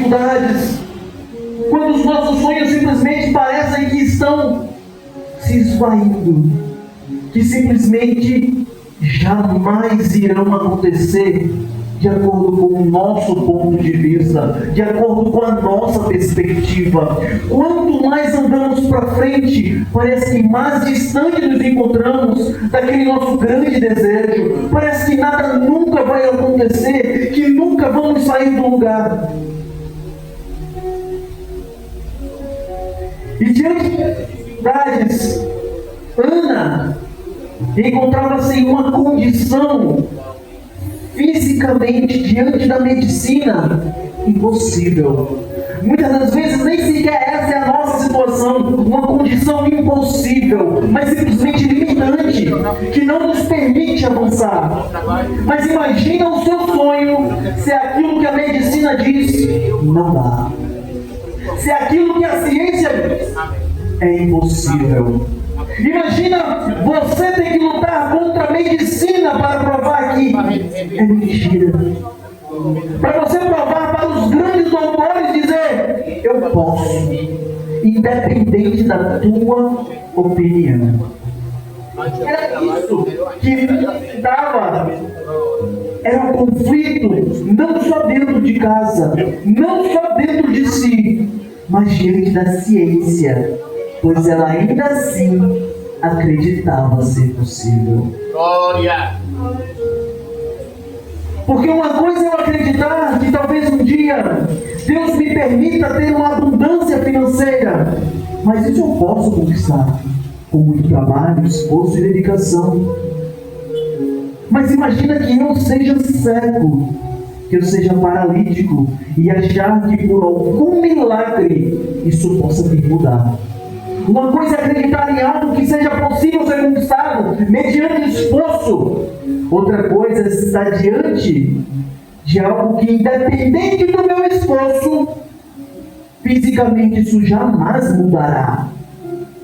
dificuldades, quando os nossos sonhos simplesmente parecem que estão se esvaindo, que simplesmente jamais irão acontecer de acordo com o nosso ponto de vista, de acordo com a nossa perspectiva. Quanto mais andamos para frente, parece que mais distante nos encontramos daquele nosso grande desejo. Parece que nada nunca vai acontecer, que nunca vamos sair do lugar. E diante das dificuldades, Ana encontrava-se em uma condição fisicamente, diante da medicina, impossível. Muitas das vezes nem sequer essa é a nossa situação, uma condição impossível, mas simplesmente limitante, que não nos permite avançar. Mas imagina o seu sonho se aquilo que a medicina diz não dá, se aquilo que a ciência diz é impossível. Imagina você ter que lutar contra a medicina para provar que é mentira. Para você provar para os grandes doutores dizer, eu posso, independente da tua opinião. Era isso que estava. Era um conflito, não só dentro de casa, não só dentro de si, mas diante da ciência. Pois ela ainda assim acreditava ser possível. Glória! Porque uma coisa é eu acreditar que talvez um dia Deus me permita ter uma abundância financeira, mas isso eu posso conquistar com muito trabalho, esforço e dedicação. Mas imagina que eu seja cego, que eu seja paralítico e achar que por algum milagre isso possa me mudar. Uma coisa é acreditar em algo que seja possível ser conquistado mediante esforço. Outra coisa é estar diante de algo que, independente do meu esforço, fisicamente isso jamais mudará.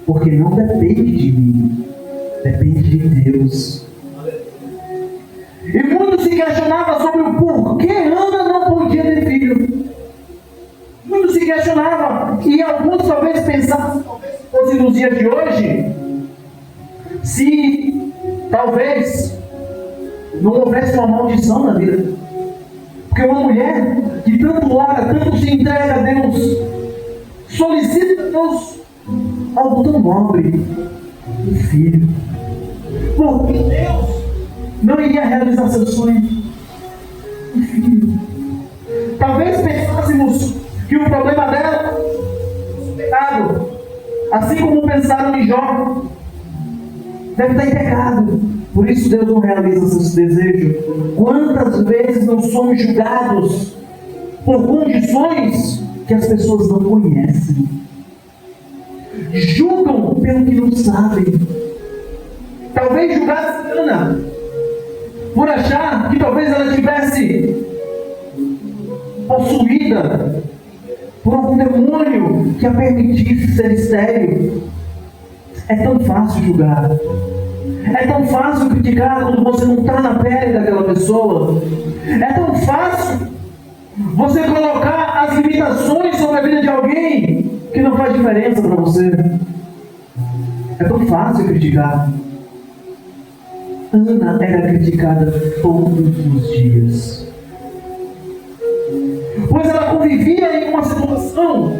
Porque não depende de mim, depende de Deus. E muito se questionava sobre o porquê Ana não podia ter filho. Muito se questionava, e alguns talvez pensavam, fosse nos dias de hoje, se talvez não houvesse uma maldição na vida. Porque uma mulher que tanto ora, tanto se entrega a Deus, solicita a Deus algo tão nobre, um filho. Porque Deus não iria realizar seu sonho, um filho. Talvez pensássemos que o problema dela é o pecado. Assim como pensaram em Jó, deve estar em pecado, por isso Deus não realiza seus desejos. Quantas vezes não somos julgados por condições que as pessoas não conhecem? Julgam pelo que não sabem. Talvez julgasse Ana por achar que talvez ela tivesse possuída por algum demônio que a permitisse ser estéril. É tão fácil julgar. É tão fácil criticar quando você não está na pele daquela pessoa. É tão fácil você colocar as limitações sobre a vida de alguém que não faz diferença para você. É tão fácil criticar. Ana era criticada todos os dias. Pois ela convivia em uma situação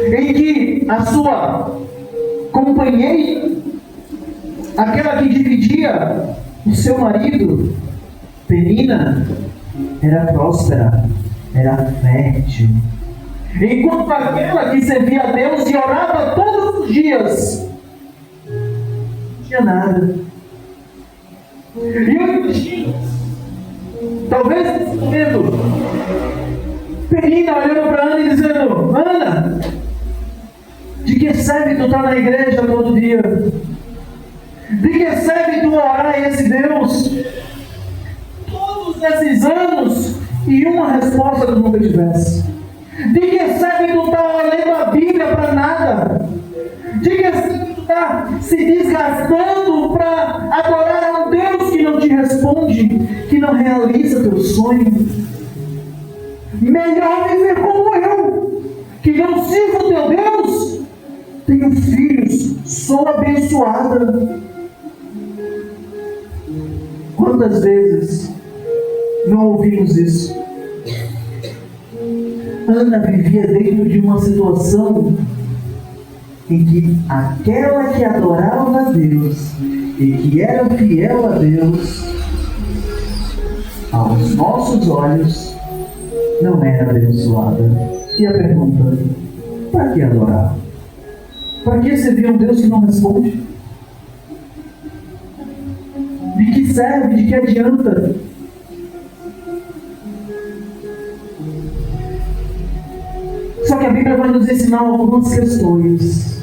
em que a sua companheira, aquela que dividia o seu marido, Penina, era próspera, era fértil. Enquanto aquela que servia a Deus e orava todos os dias, não tinha nada. E eu imagino, talvez nesse momento, Penina olhando para Ana e dizendo: Ana, de que serve tu estar na igreja todo dia? De que serve tu orar a esse Deus? Todos esses anos e uma resposta tu nunca tivesse. De que serve tu estar lendo a Bíblia para nada? De que serve tu estar se desgastando para adorar a um Deus que não te responde, que não realiza teu sonho? Melhor viver como eu. sou abençoada. Quantas vezes não ouvimos isso? Ana vivia dentro de uma situação em que aquela que adorava a Deus e que era fiel a Deus, aos nossos olhos, não era abençoada. E a pergunta: para que adorar? Para que servir um Deus que não responde? De que serve? De que adianta? Só que a Bíblia vai nos ensinar algumas questões.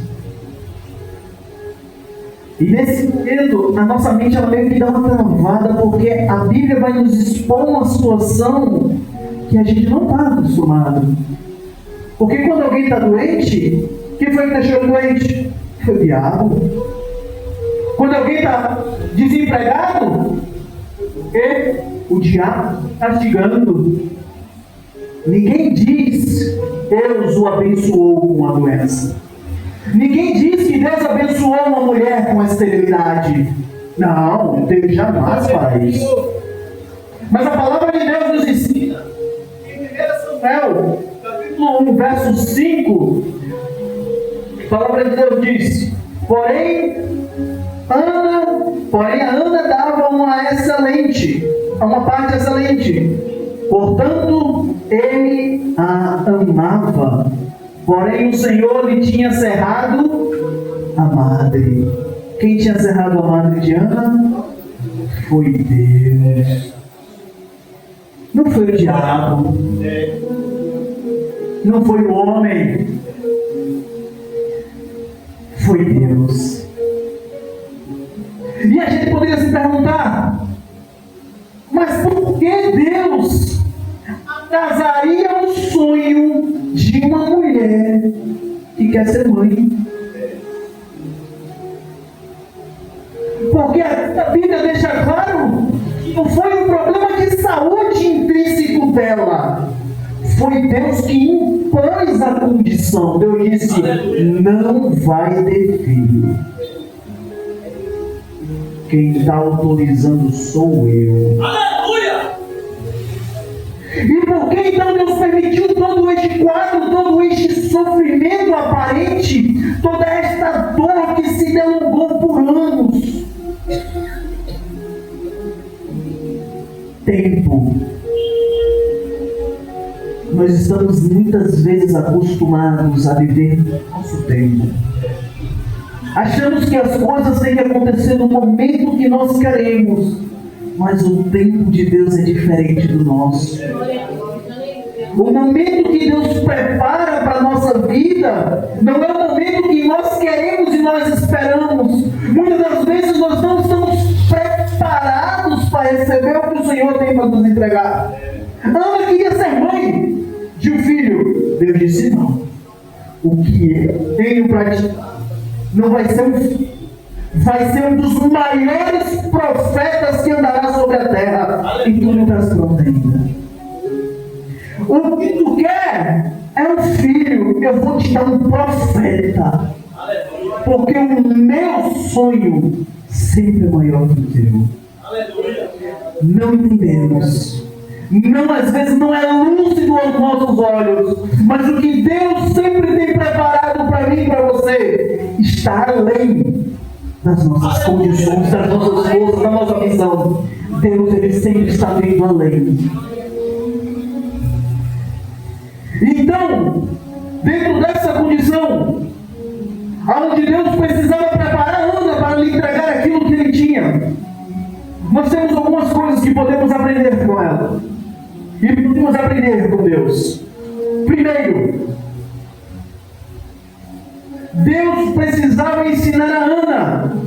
E nesse momento, a nossa mente ela meio que dá uma travada, porque a Bíblia vai nos expor uma situação que a gente não está acostumado. Porque quando alguém está doente, quem foi que deixou ele doente? Foi o diabo. Quando alguém está desempregado, o diabo castigando. Ninguém diz: Deus o abençoou com a doença. Ninguém diz que Deus abençoou uma mulher com a esterilidade. Não, não teve jamais para isso. Mas a palavra de Deus nos ensina, em 1 Samuel, capítulo 1, verso 5, a palavra de Deus diz: Porém, a Ana dava uma parte excelente. Portanto, ele a amava. Porém, o Senhor lhe tinha cerrado a madre. Quem tinha cerrado a madre de Ana? Foi Deus. Não foi o diabo. Não foi o homem. Foi Deus. E a gente poderia se perguntar: mas por que Deus atrasaria o sonho de uma mulher que quer ser mãe? Porque a Bíblia deixa claro que não foi um problema de saúde intrínseco dela. Foi Deus que impôs a condição. Deus disse: não vai ter filho. Quem está autorizando sou eu. Aleluia! E por que então Deus permitiu todo este quadro, todo este sofrimento aparente, toda esta dor que se delongou por anos? Tempo. Nós estamos muitas vezes acostumados a viver nosso tempo. Achamos que as coisas têm que acontecer no momento que nós queremos, mas o tempo de Deus é diferente do nosso. O momento que Deus prepara para a nossa vida não é o momento que nós queremos e nós esperamos. Muitas das vezes nós não estamos preparados para receber o que o Senhor tem para nos entregar. Ana queria ser mãe de um filho. Deus disse: não. O que eu tenho para ti não vai ser um filho, vai ser um dos maiores profetas que andará sobre a terra. E tu não estás pronto ainda. O que tu quer é um filho. Eu vou te dar um profeta, porque o meu sonho sempre é maior que o teu. Não entendemos. Não, às vezes não é lúcido aos nossos olhos, mas o que Deus sempre tem preparado para mim e para você está além das nossas condições, das nossas forças, da nossa missão. Deus, Ele sempre está vindo além. Então, dentro dessa condição, onde Deus precisava preparar Ana para lhe entregar aquilo que Ele tinha, nós temos algumas coisas que podemos aprender com ela. E podemos aprender com Deus. Primeiro, Deus precisava ensinar a Ana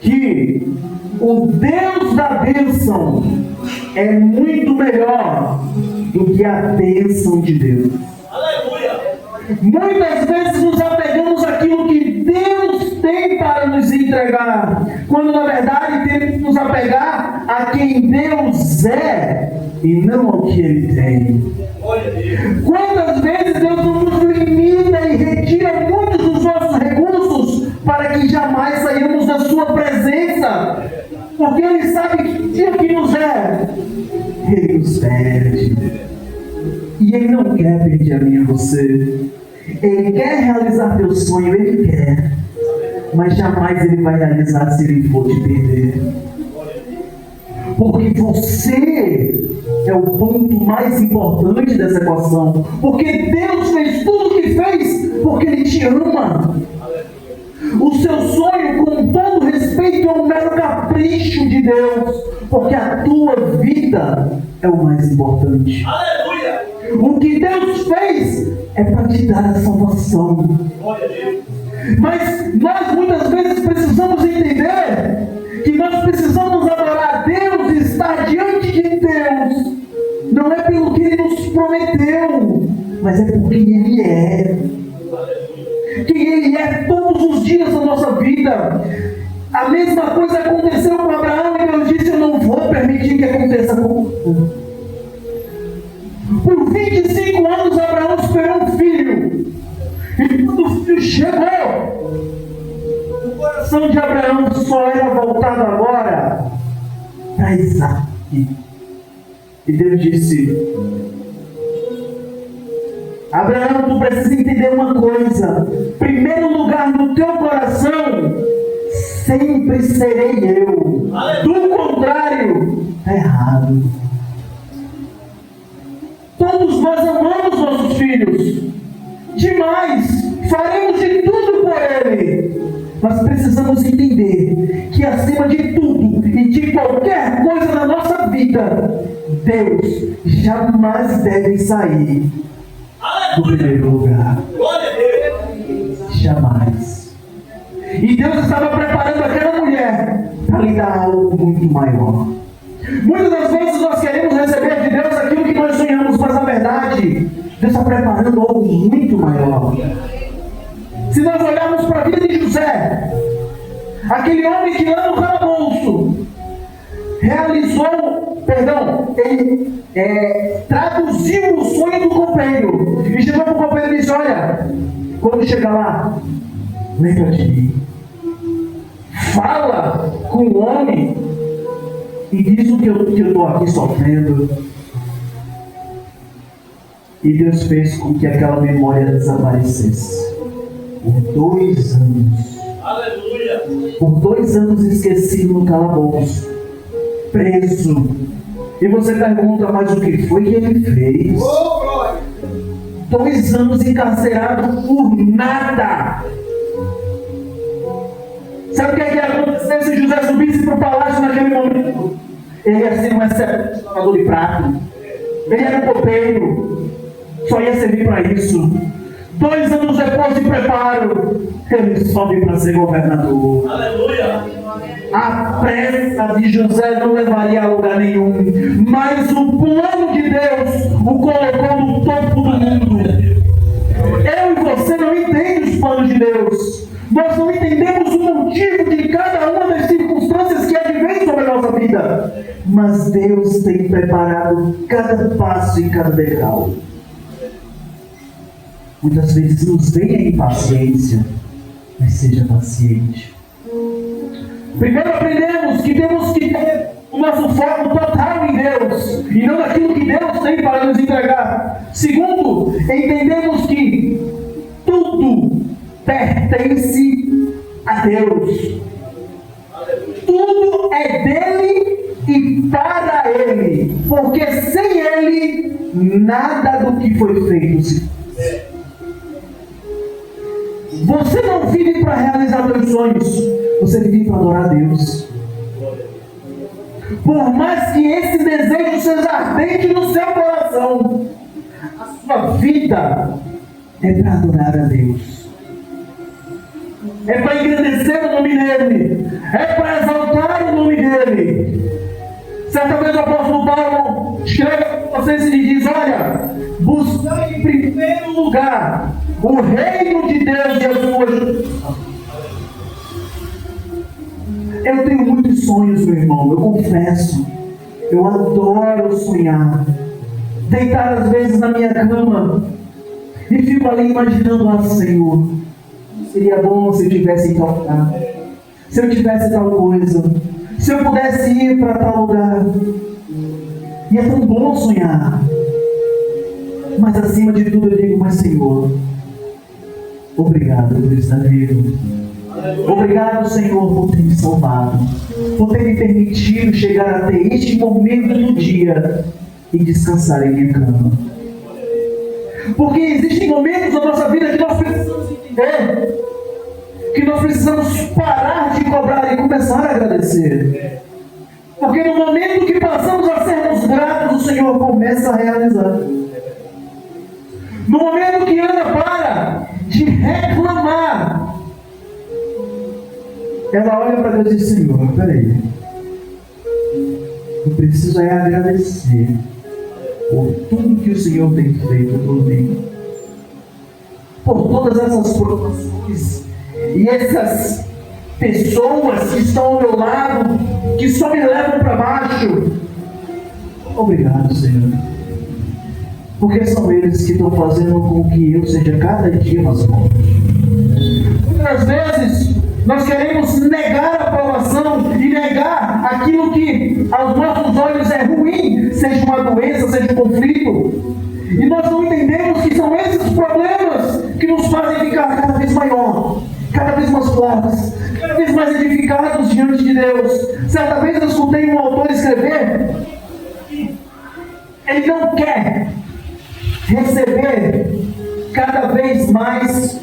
que o Deus da bênção é muito melhor do que a bênção de Deus. Aleluia! Muitas vezes nos apegamos àquilo que Deus tem para nos entregar, quando na verdade temos que nos apegar a quem Deus é e não ao que Ele tem. Quantas vezes Deus nos limita e retira muitos dos nossos recursos E Ele não quer pedir a mim e a você. Ele quer realizar teu sonho, Ele quer. Mas jamais Ele vai realizar se Ele for te perder. Porque você é o ponto mais importante dessa equação. Porque Deus fez tudo o que fez porque Ele te ama. O seu sonho, com todo respeito, é um mero capricho de Deus. Porque a tua vida é o mais importante. Aleluia! O que Deus fez é para te dar a salvação. Mas nós muitas vezes precisamos entender que nós precisamos adorar a Deus e estar diante de Deus. Não é pelo que Ele nos prometeu, mas é porque Ele é. Quem Ele é todos os dias da nossa vida. A mesma coisa aconteceu com Abraão e Deus disse: eu não vou permitir que aconteça com você. Por 25 anos Abraão esperou um filho. E quando o filho chegou, o coração de Abraão só era voltado agora para Isaac. E Deus disse: Abraão, tu precisa entender uma coisa. Primeiro lugar no teu coração sempre serei eu. Do contrário, está errado. Todos nós amamos nossos filhos demais, faremos de tudo por ele. Mas precisamos entender que acima de tudo e de qualquer coisa na nossa vida, Deus jamais deve sair do primeiro lugar. Jamais. E Deus estava preparando aquela mulher para lhe dar algo muito maior. Muitas das vezes nós queremos receber de Deus aquilo que nós sonhamos, mas na verdade Deus está preparando algo muito maior. Se nós olharmos para a vida de José, aquele homem que lá no calabouço ele traduziu o sonho do copeiro e chegou para o copeiro e disse: olha, quando chegar lá, lembra de mim, fala com o homem e diz o que eu estou aqui sofrendo. E Deus fez com que aquela memória desaparecesse por 2 anos. Aleluia! Por 2 anos esquecido no calabouço, preso. E você pergunta: mas o que foi que ele fez? 2 anos encarcerado por nada. Sabe o que ia acontecer se José subisse para o palácio naquele momento? Ele ia ser um excelente lavador de prato. Ele era um copeiro. Só ia servir para isso. 2 anos depois de preparo, ele sobe para ser governador. Aleluia! A pressa de José não levaria a lugar nenhum, mas o plano de Deus o colocou no topo do mundo. Eu e você não entendemos os planos de Deus. Nós não entendemos o motivo de cada uma das circunstâncias que advêm sobre a nossa vida. Mas Deus tem preparado cada passo e cada degrau. Muitas vezes nos vem a impaciência, mas seja paciente. Primeiro aprendemos que temos que ter o nosso foco total em Deus e não naquilo que Deus tem para nos entregar. Segundo, entendemos que tudo pertence a Deus. Tudo é dele e para ele, porque sem ele nada do que foi feito se fez. Você não vive para realizar seus sonhos, você vive para adorar a Deus. Por mais que esse desejo seja ardente no seu coração, a sua vida é para adorar a Deus. É para engrandecer o nome dele. É para exaltar o nome dele. Certa vez o apóstolo Paulo escreve para vocês e diz: olha, buscai em primeiro lugar o reino de Deus e a sua justiça. Eu tenho muitos sonhos, meu irmão, eu confesso. Eu adoro sonhar. Deitar às vezes na minha cama e fico ali imaginando: Senhor, seria bom se eu tivesse em tal lugar, se eu tivesse tal coisa, se eu pudesse ir para tal lugar. E é tão bom sonhar. Mas acima de tudo eu digo, mas Senhor, obrigado por estar vivo. Obrigado, Senhor, por ter me salvado, por ter me permitido chegar até este momento do dia e descansar em minha cama. Porque existem momentos na nossa vida que nós precisamos entender, que nós precisamos parar de cobrar e começar a agradecer. Porque no momento que passamos a sermos gratos, o Senhor começa a realizar. No momento que Ana para de reclamar, ela olha para Deus e diz: Senhor, peraí, eu preciso agradecer por tudo que o Senhor tem feito por mim, por todas essas provações e essas pessoas que estão ao meu lado, que só me levam para baixo. Obrigado, Senhor, porque são eles que estão fazendo com que eu seja cada dia mais forte. Muitas vezes nós queremos negar a aprovação e negar aquilo que aos nossos olhos é ruim, seja uma doença, seja um conflito. E nós não entendemos que são esses problemas que nos fazem ficar cada vez maior, cada vez mais fortes, cada vez mais edificados diante de Deus. Certa vez eu escutei um autor escrever: ele não quer receber cada vez mais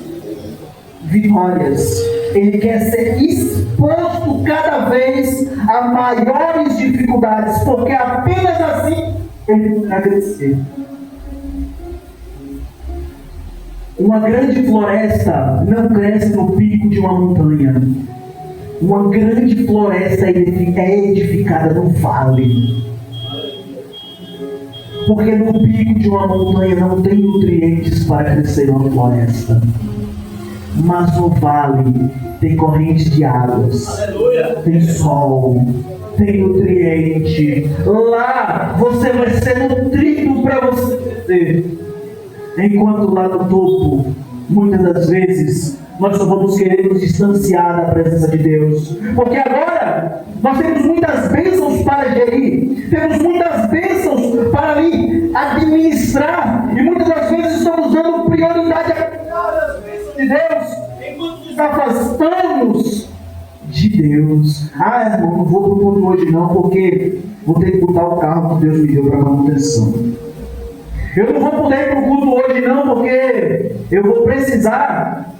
vitórias, ele quer ser exposto cada vez a maiores dificuldades, porque apenas assim ele vai crescer. Uma grande floresta não cresce no pico de uma montanha. Uma grande floresta é edificada no vale. Porque no pico de uma montanha não tem nutrientes para crescer uma floresta. Mas no vale tem corrente de águas. Aleluia. Tem sol, tem nutriente. Lá você vai ser nutrido para você crescer. Enquanto lá no topo, muitas das vezes, nós só vamos querer nos distanciar da presença de Deus. Porque agora, nós temos muitas bênçãos para gerir, temos muitas bênçãos para ali administrar, e muitas das vezes estamos dando prioridade às bênçãos de Deus, enquanto nos afastamos de Deus. Ah, irmão, não vou para o culto hoje não, porque vou ter que botar o carro que Deus me deu para manutenção. Eu não vou poder ir para o culto hoje não, porque eu vou precisar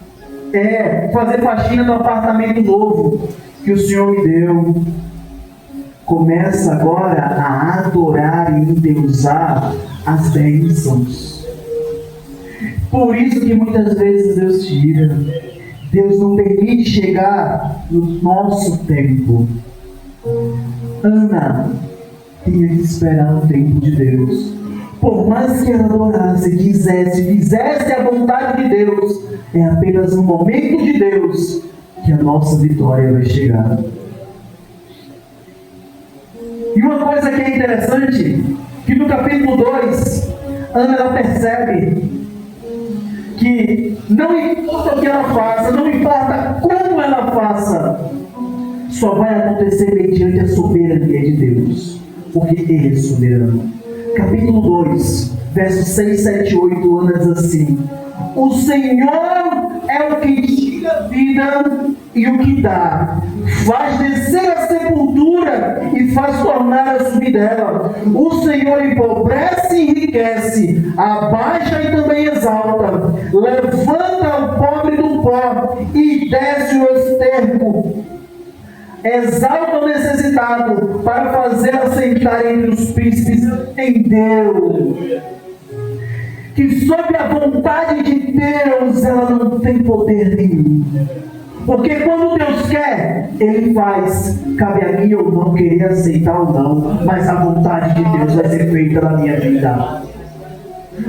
fazer faxina no apartamento novo que o Senhor me deu. Começa agora a adorar e endeusar as bênçãos. Por isso que muitas vezes Deus tira. Deus não permite chegar no nosso tempo. Ana tinha que esperar o tempo de Deus. Por mais que ela adorasse, quisesse, fizesse a vontade de Deus, é apenas no momento de Deus que a nossa vitória vai chegar. E uma coisa que é interessante, que no capítulo 2, Ana ela percebe que não importa o que ela faça, não importa como ela faça, só vai acontecer mediante a soberania de Deus, porque Ele é soberano. Capítulo 2, versos 6, 7 e 8, Ana diz assim: o Senhor é o que tira a vida e o que dá, faz descer a sepultura e faz tornar a subir dela. O Senhor empobrece e enriquece, abaixa e também exalta, levanta o pobre do pó e desce o esterco. Exalta o necessitado para fazer assentar entre os príncipes. Entendeu que sob a vontade de Deus ela não tem poder nenhum, porque quando Deus quer, Ele faz. Cabe a mim ou não querer aceitar ou não, mas a vontade de Deus vai ser feita na minha vida.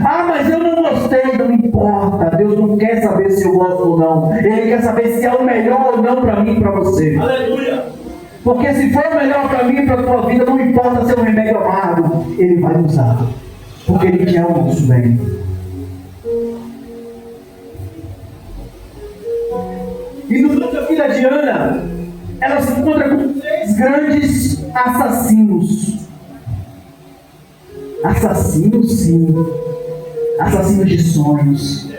Ah, mas eu não gostei, não importa. Deus não quer saber se eu gosto ou não. Ele quer saber se é o melhor ou não para mim e para você. Aleluia. Porque se for o melhor para mim e para a tua vida, não importa se é um remédio amargo, Ele vai usar. Porque Ele quer o nosso bem. E no livro da filha de Ana, ela se encontra com 3 grandes assassinos. Assassinos, sim. assassinos de sonhos,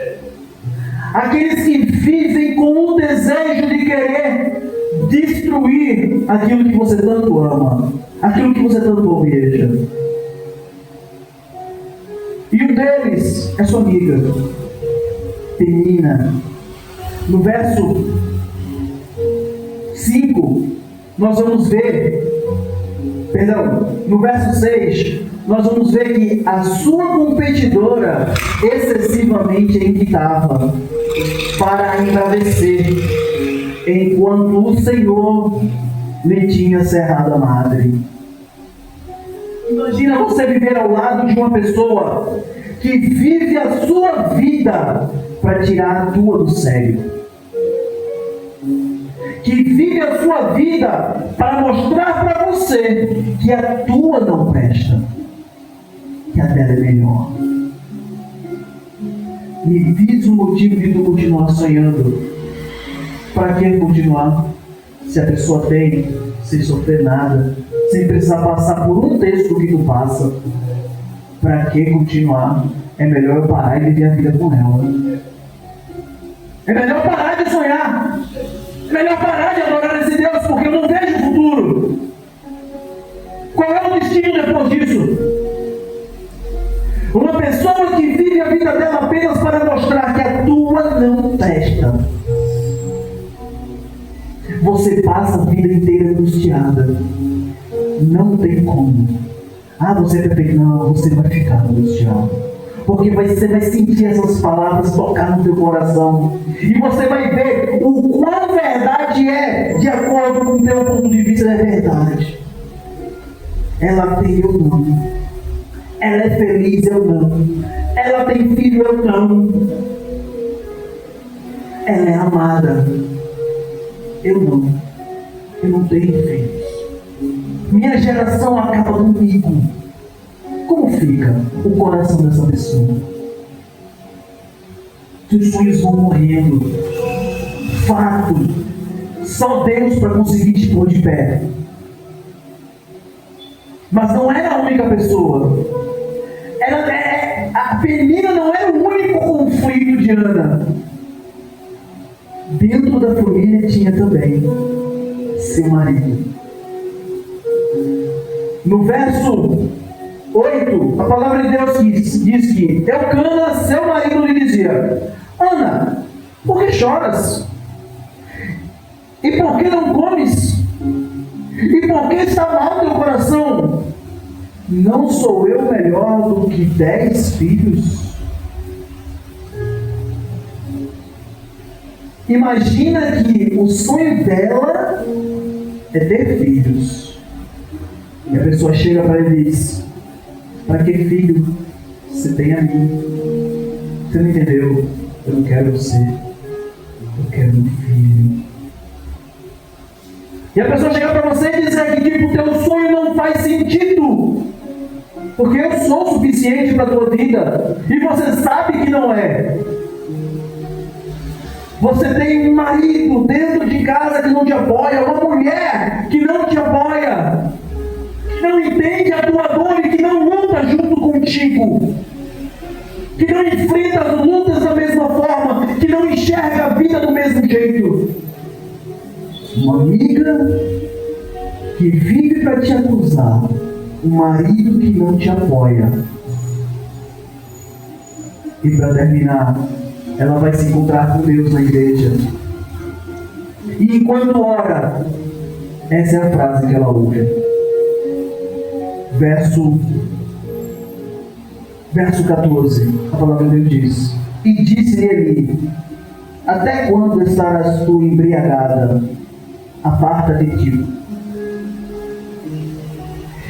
aqueles que vivem com o desejo de querer destruir aquilo que você tanto ama, aquilo que você tanto almeja. E um deles é sua amiga, Penina. No verso 5, nós vamos ver, no verso 6, nós vamos ver que a sua competidora excessivamente irritava para a enravecer, enquanto o Senhor lhe tinha cerrado a madre. Imagina você viver ao lado de uma pessoa que vive a sua vida para tirar a tua do sério, que vive a sua vida para mostrar para você que a tua não presta, que a dela é melhor. Me diz o motivo de tu continuar sonhando. Para que continuar? Se a pessoa tem, sem sofrer nada, sem precisar passar por um terço do que tu passa, para que continuar? É melhor eu parar e viver a vida com ela. É melhor parar de sonhar. É melhor parar de adorar esse Deus, porque eu não vejo o futuro. Qual é o destino depois disso? Uma pessoa que vive a vida dela apenas para mostrar que a tua não presta. Você passa a vida inteira angustiada. Não tem como. Você vai perfeito. Não, você vai ficar angustiado. Porque você vai sentir essas palavras tocar no teu coração. E você vai ver o quão verdade é, de acordo com o teu ponto de vista, é verdade. Ela tem, eu não. Ela é feliz, eu não. Ela tem filho, eu não. Ela é amada, eu não. Eu não tenho filhos. Minha geração acaba comigo. Como fica o coração dessa pessoa? Seus sonhos vão morrendo. Fato. Só Deus para conseguir te pôr de pé. Mas não era a única pessoa. A Penina não era o único conflito de Ana. Dentro da família tinha também seu marido. No verso 8, a palavra de Deus diz que Elcana, seu marido, lhe dizia: Ana, por que choras? E por que não comes? E por que está mal teu coração? Não sou eu melhor do que 10 filhos? Imagina que o sonho dela é ter filhos. E a pessoa chega para ele e diz: para que filho? Você tem a mim. Você não entendeu? Eu não quero você. Eu quero um filho. E a pessoa chega para você e dizer que tipo, teu sonho não faz sentido. Porque eu sou suficiente para a tua vida. E você sabe que não é. Você tem um marido dentro de casa que não te apoia, uma mulher que não te apoia, que não entende a tua dor e que não luta junto contigo, que não enfrenta as lutas da mesma forma, que não enxerga a vida do mesmo jeito. Uma amiga que vive para te acusar, um marido que não te apoia. E para terminar, ela vai se encontrar com Deus na igreja. E enquanto ora, essa é a frase que ela ouve. Verso 14, a palavra de Deus diz: e disse ele: até quando estarás tu embriagada? Aparta de ti.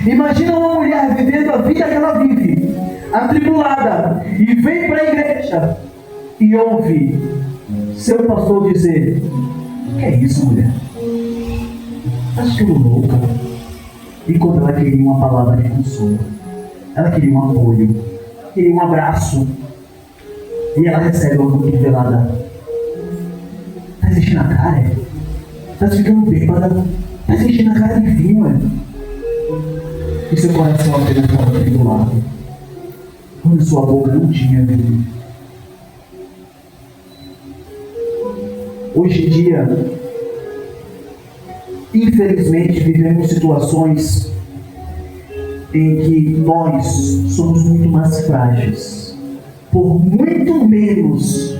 Imagina uma mulher vivendo a vida que ela vive, atribulada, e vem para a igreja e ouve seu pastor dizer: que é isso, mulher? Acho que eu tô louca. E quando ela queria uma palavra de consolo, ela queria um apoio, queria um abraço, e ela recebe uma cotovelada. Tá enchendo a cara? Tá ficando bêbada? Tá enchendo a cara de vinho, e seu coração apenas estava atribulado. quando sua boca não tinha veneno. Hoje em dia, infelizmente, vivemos situações em que nós somos muito mais frágeis. Por muito menos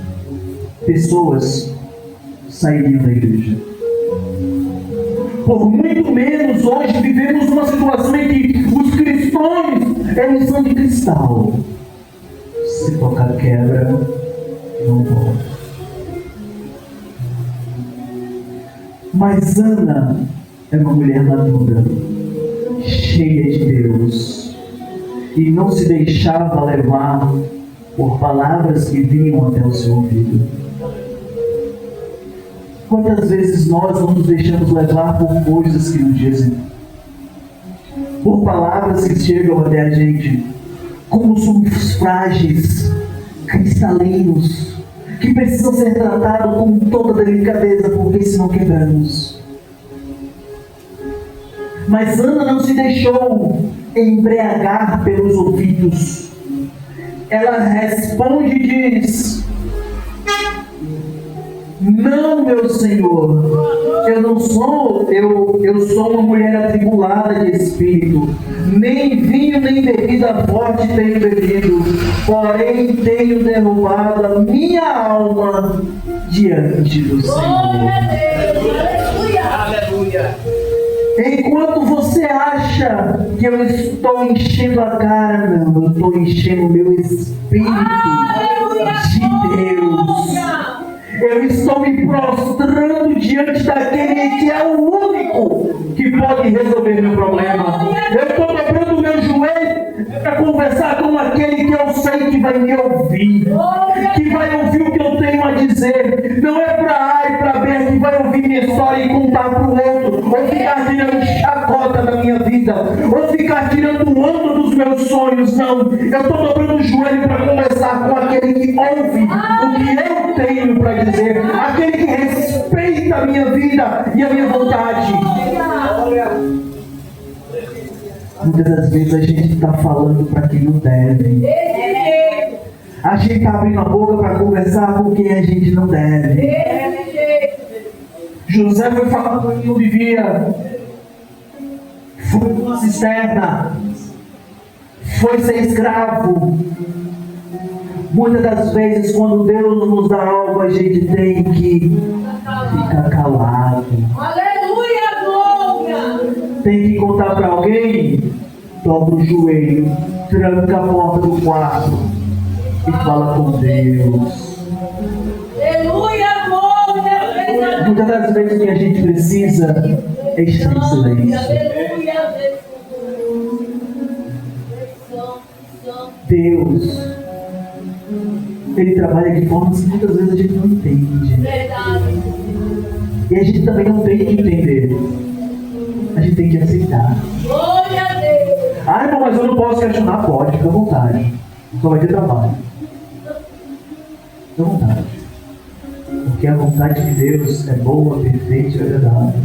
pessoas sairiam da igreja. Por muito menos hoje vivemos uma situação em que os cristãos, eles são de cristal. Se tocar quebra, não volta. Mas Ana é uma mulher madura, cheia de Deus, e não se deixava levar por palavras que vinham até o seu ouvido. Quantas vezes nós não nos deixamos levar por coisas que nos dizem, por palavras que chegam até a gente, como somos frágeis, cristalinos, que precisam ser tratados com toda delicadeza, porque senão quebramos. Mas Ana não se deixou embriagar pelos ouvidos. Ela responde e diz: não, meu Senhor, eu sou uma mulher atribulada de espírito, nem vinho nem bebida forte tenho bebido, porém tenho derrubado a minha alma diante do Senhor. Aleluia. Enquanto você acha que eu estou enchendo a cara, não, eu estou enchendo o meu espírito de Deus. Eu estou me prostrando diante daquele que é o único que pode resolver meu problema. Eu estou dobrando o meu joelho para conversar com aquele que eu sei que vai me ouvir, que vai ouvir o que eu tenho a dizer. Não é para A e para B, que vai ouvir minha história e contar para o outro, ou ficar tirando chacota da minha vida, ou ficar tirando o âmbito dos meus sonhos. Não, eu estou dobrando o joelho para conversar com aquele que ouve o que eu tenho para dizer, aquele que respeita a minha vida e a minha vontade. Muitas das vezes a gente está falando para quem não deve. A gente está abrindo a boca para conversar com quem a gente não deve. José foi falar para quem não vivia. Foi uma cisterna. Foi ser escravo. Muitas das vezes, quando Deus nos dá algo, a gente tem que ficar calado. Aleluia, glória! Tem que contar para alguém, dobra o joelho, tranca a porta do quarto e fala com Deus. Aleluia, glória! Muitas das vezes o que a gente precisa é estar em silêncio. Aleluia! Deus, Ele trabalha de formas que muitas vezes a gente não entende. Verdade. E a gente também não tem que entender. A gente tem que aceitar. Glória a Deus. Ah, não, mas eu não posso questionar. Pode, fica à vontade. Só vai ter trabalho. Fica à vontade. Porque a vontade de Deus é boa, perfeita e agradável.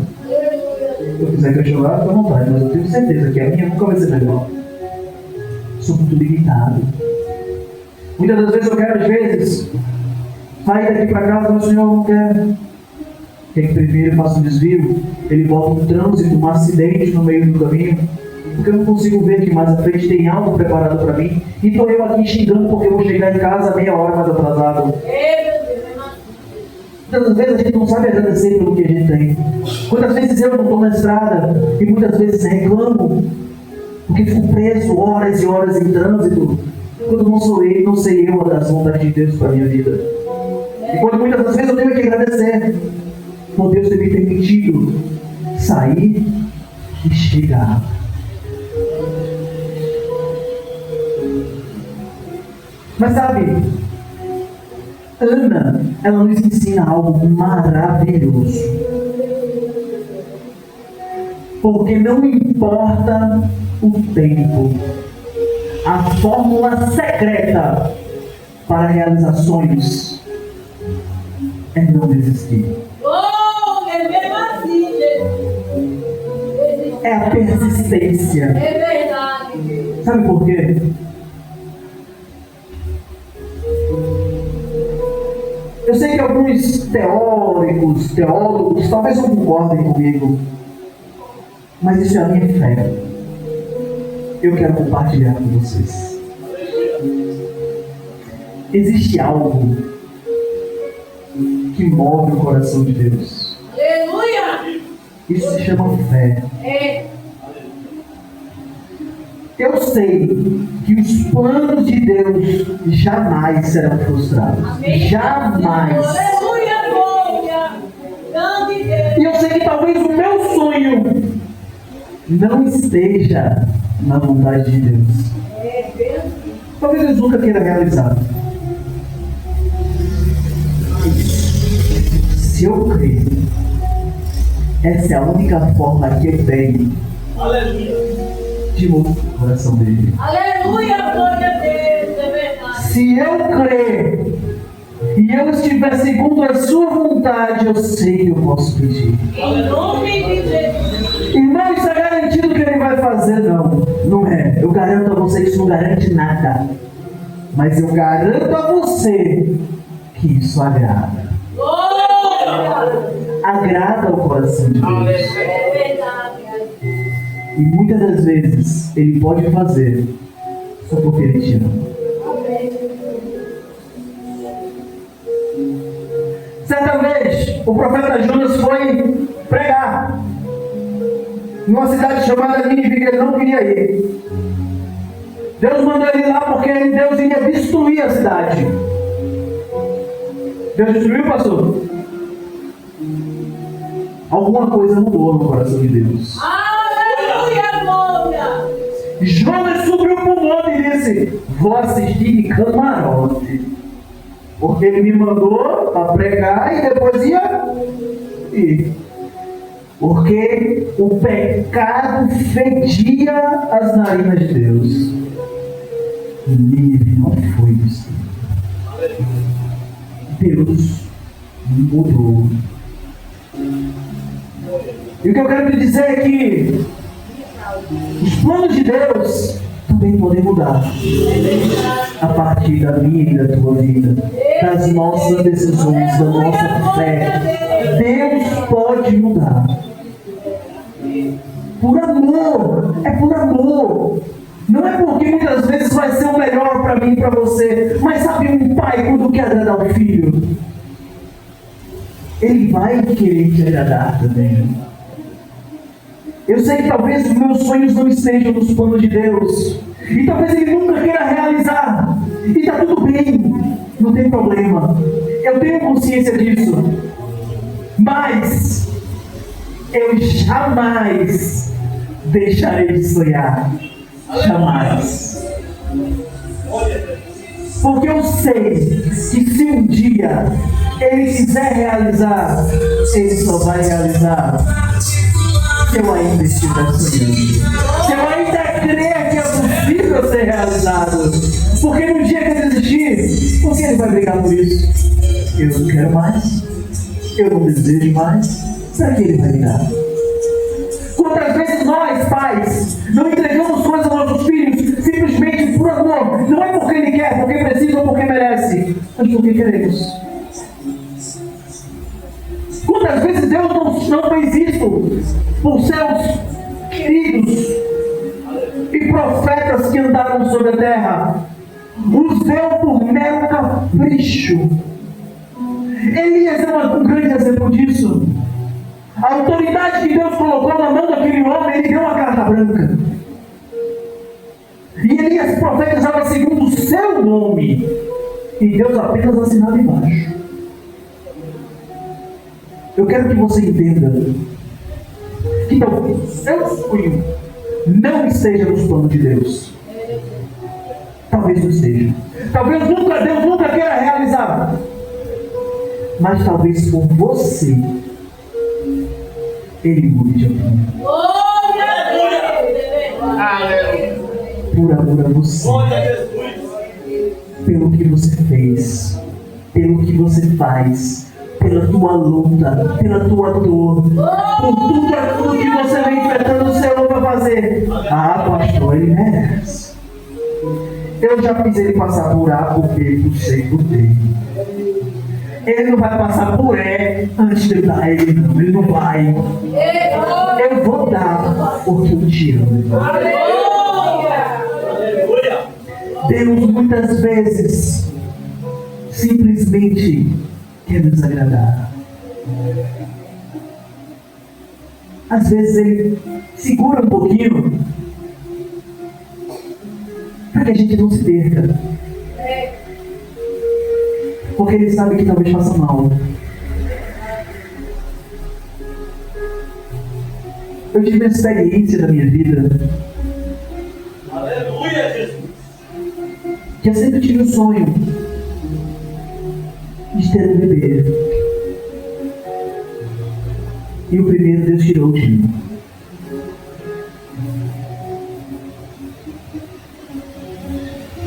Se eu quiser questionar, fica à vontade. Mas eu tenho certeza que a minha nunca vai ser melhor. Sou muito limitado. Muitas das vezes eu quero, às vezes, sair daqui para casa, mas o Senhor não quer. Quem primeiro faz um desvio, ele bota um trânsito, um acidente no meio do caminho, porque eu não consigo ver que mais à frente tem algo preparado para mim, e estou eu aqui xingando porque eu vou chegar em casa meia hora mais atrasado. Muitas vezes a gente não sabe agradecer pelo que a gente tem. Quantas vezes eu não estou na estrada e muitas vezes reclamo porque fico preso horas e horas em trânsito, quando não sei eu das vontades de Deus para a minha vida. E quando muitas das vezes eu tenho que agradecer por Deus ter me permitido sair e chegar. Mas sabe, Ana, ela nos ensina algo maravilhoso. Porque não importa o tempo, a fórmula secreta para realizar sonhos é não desistir. Oh, é mesmo assim, Jesus. É a persistência. É verdade. Sabe por quê? Eu sei que alguns teólogos, talvez não concordem comigo, mas isso é a minha fé. Eu quero compartilhar com vocês. Existe algo que move o coração de Deus. Aleluia! Isso se chama fé. É. Eu sei que os planos de Deus jamais serão frustrados. Amém. Jamais. Aleluia, glória. Grande Deus. E eu sei que talvez o meu sonho não esteja na vontade de Deus. É, Deus. Talvez Deus nunca queira realizar. Se eu crer, essa é a única forma que eu tenho Aleluia. de mover o coração dele. Aleluia, glória a Deus. É verdade. Se eu crer e eu estiver segundo a sua vontade, eu sei que eu posso pedir. Em nome de Jesus. Irmão, isso é garantido que ele vai fazer? Não, não é. Eu garanto a você que isso não garante nada. Mas eu garanto a você que isso agrada. Glória. Agrada o coração de Deus. É verdade. E muitas das vezes ele pode fazer só porque ele te ama. Certa vez, o profeta Jonas foi pregar numa cidade chamada Nínive, que ele não queria ir. Deus mandou ele lá porque Deus ia destruir a cidade. Deus destruiu, pastor? Alguma coisa mudou no coração de Deus. Aleluia, glória. Jonas subiu para o monte e disse: vou assistir de camarote, porque ele me mandou para pregar e depois ia ir. Porque o pecado fedia as narinas de Deus. E Nínive não foi destruído. Deus mudou. E o que eu quero te dizer é que os planos de Deus também podem mudar a partir da minha e da tua vida, das nossas decisões, da nossa fé. Deus pode mudar. Por amor, é por amor. Não é porque muitas vezes vai ser o melhor para mim e para você, mas sabe um pai quando quer agradar o filho? Ele vai querer te agradar também. Eu sei que talvez os meus sonhos não estejam nos planos de Deus. E talvez Ele nunca queira realizar. E está tudo bem. Não tem problema. Eu tenho consciência disso. Mas eu jamais deixarei de sonhar. Jamais. Porque eu sei que se um dia Ele quiser realizar, Ele só vai realizar se eu ainda estiver sonhando. Se eu ainda crer que é possível ser realizado. Porque no dia que Ele desistir, por que Ele vai brigar por isso? Eu não quero mais. Eu não desejo mais. Para que Ele vai brigar? Quantas vezes nós, pais, não entregamos coisas aos nossos filhos simplesmente por amor? Não é porque Ele quer, porque precisa ou porque merece, mas porque queremos. Quantas vezes Deus não fez isso por seus queridos e profetas que andaram sobre a terra? Os deu por mero capricho. Elias é um grande exemplo disso. A autoridade que Deus colocou na mão daquele homem, ele deu uma carta branca. E Elias profetizava segundo o seu nome. E Deus apenas assinava embaixo. Eu quero que você entenda que talvez o seu sonho não esteja nos planos de Deus. Talvez não esteja. Talvez Deus nunca queira realizar. Mas talvez por você Ele mude de opinião. Glória a Deus. Por amor a você. Pelo que você fez. Pelo que você faz. Pela tua luta. Pela tua dor. Por tudo aquilo que você vem enfrentando, o Senhor vai fazer. Ah, pastor, Ele merece. Eu já fiz Ele passar por A, por B, por C, por D. Ele não vai passar por antes de eu dar a ele, não. Ele não vai. Eu vou dar porque eu te amo. Deus muitas vezes simplesmente quer nos agradar. Às vezes ele segura um pouquinho para que a gente não se perca. Porque ele sabe que talvez faça mal. Eu tive uma experiência da minha vida. Aleluia, Jesus. Que eu sempre tive um sonho de ter um bebê. E o primeiro Deus tirou de mim.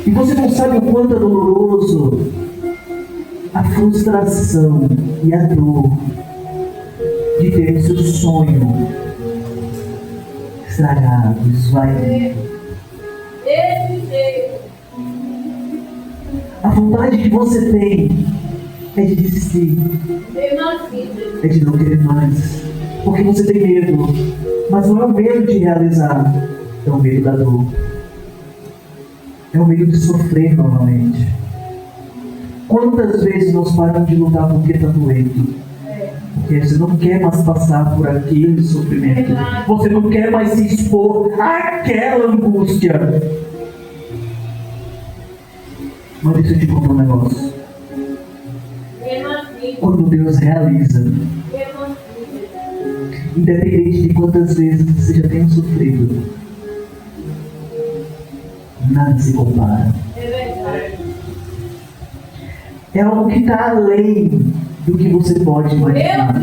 E você não sabe o quanto é doloroso a frustração e a dor de ter o seu sonho estragado, esvaído. A vontade que você tem é de desistir, é de não querer mais, porque você tem medo, mas não é o medo de realizar, é o medo da dor, é o medo de sofrer novamente. Quantas vezes nós paramos de lutar porque está doendo? Porque você não quer mais passar por aquele sofrimento, você não quer mais se expor àquela angústia. Mas deixa eu te contar um negócio. Quando Deus realiza, independente de quantas vezes você já tenha sofrido, nada se compara. É algo que está além do que você pode imaginar.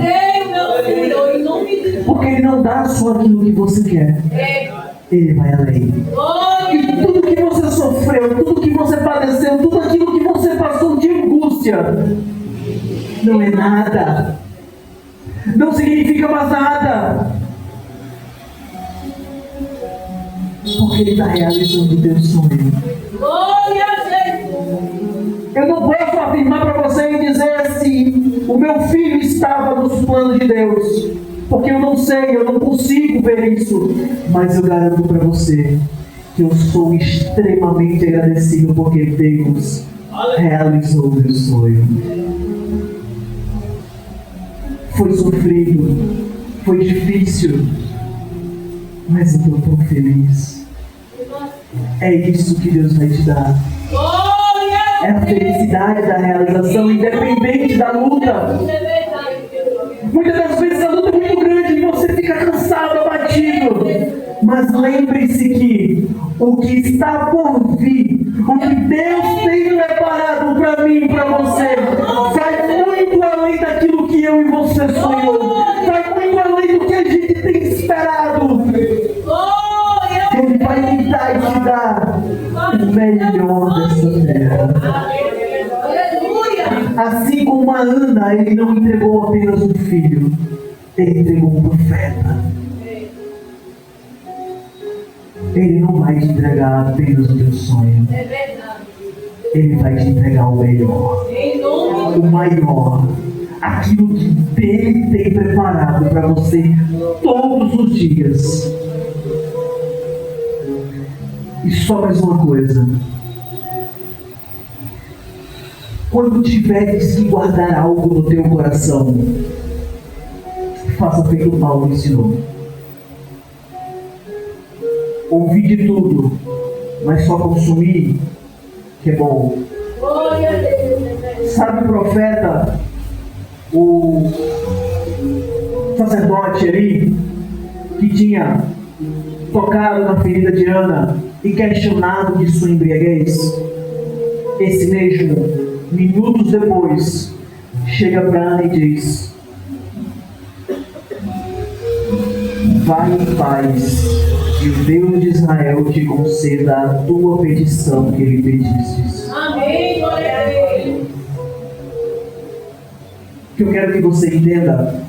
Porque Ele não dá só aquilo que você quer. Ele vai além. E tudo que você sofreu, tudo que você padeceu, tudo aquilo que você passou de angústia, não é nada. Não significa mais nada. Porque Ele está realizando o teu sonho. Eu não posso afirmar para você e dizer se o meu filho estava nos planos de Deus, porque eu não sei, eu não consigo ver isso. Mas eu garanto para você que eu sou extremamente agradecido porque Deus realizou o meu sonho. Foi sofrido, foi difícil, mas eu estou tão feliz. É isso que Deus vai te dar. É a felicidade da realização, independente da luta. Muitas das vezes a luta é muito grande e você fica cansado, abatido. Mas lembre-se que o que está por vir, o que Deus tem preparado para mim e para você, vai muito além daquilo que eu e você sonhou. Vai muito além do que a gente tem esperado. Ele vai me dar e te dar o melhor dessa terra. Assim como a Ana, Ele não entregou apenas um filho, Ele entregou um profeta. Ele não vai te entregar apenas o teu sonho. Ele vai te entregar o melhor, o maior, aquilo que Ele tem preparado para você todos os dias. E só mais uma coisa. Quando tiveres que guardar algo no teu coração, faça feito o Paulo ensinou. Ouvir de tudo, mas só consumir, que é bom. Sabe o profeta, o sacerdote ali, que tinha tocado na ferida de Ana e questionado de sua embriaguez? Esse mesmo, minutos depois, chega para Ana e diz: vai em paz, e o Deus de Israel te conceda a tua petição que lhe pedistes. Amém, glória a Deus. O que eu quero que você entenda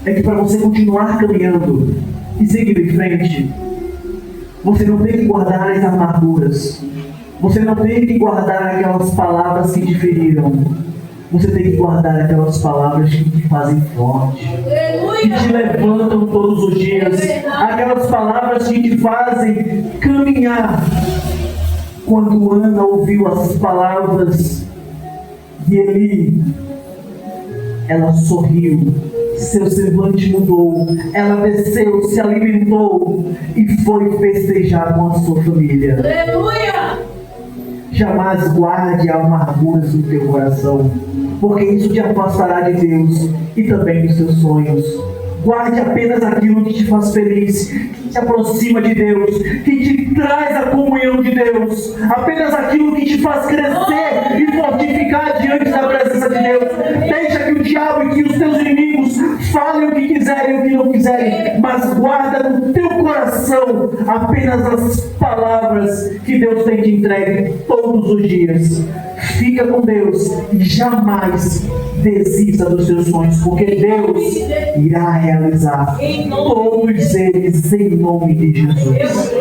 é que para você continuar caminhando e seguir em frente, você não tem que guardar as amarguras, Você não tem que guardar aquelas palavras que te feriram. Você tem que guardar aquelas palavras que te fazem forte, que te levantam todos os dias, aquelas palavras que te fazem caminhar. Quando Ana ouviu as palavras de Eli, ela sorriu, seu semblante mudou, ela desceu, se alimentou e foi festejar com a sua família. Aleluia! Jamais guarde amarguras no teu coração, porque isso te afastará de Deus e também dos seus sonhos. Guarde apenas aquilo que te faz feliz, que te aproxima de Deus, que te traz a comunhão de Deus. Apenas aquilo que te faz crescer e fortificar diante da presença de Deus. Deixa que o diabo e que os teus inimigos falem o que quiserem e o que não quiserem, mas guarda no teu coração apenas as palavras que Deus tem te entregue todos os dias. Fica com Deus e jamais desista dos seus sonhos, porque Deus irá realizar todos eles em nome de Jesus.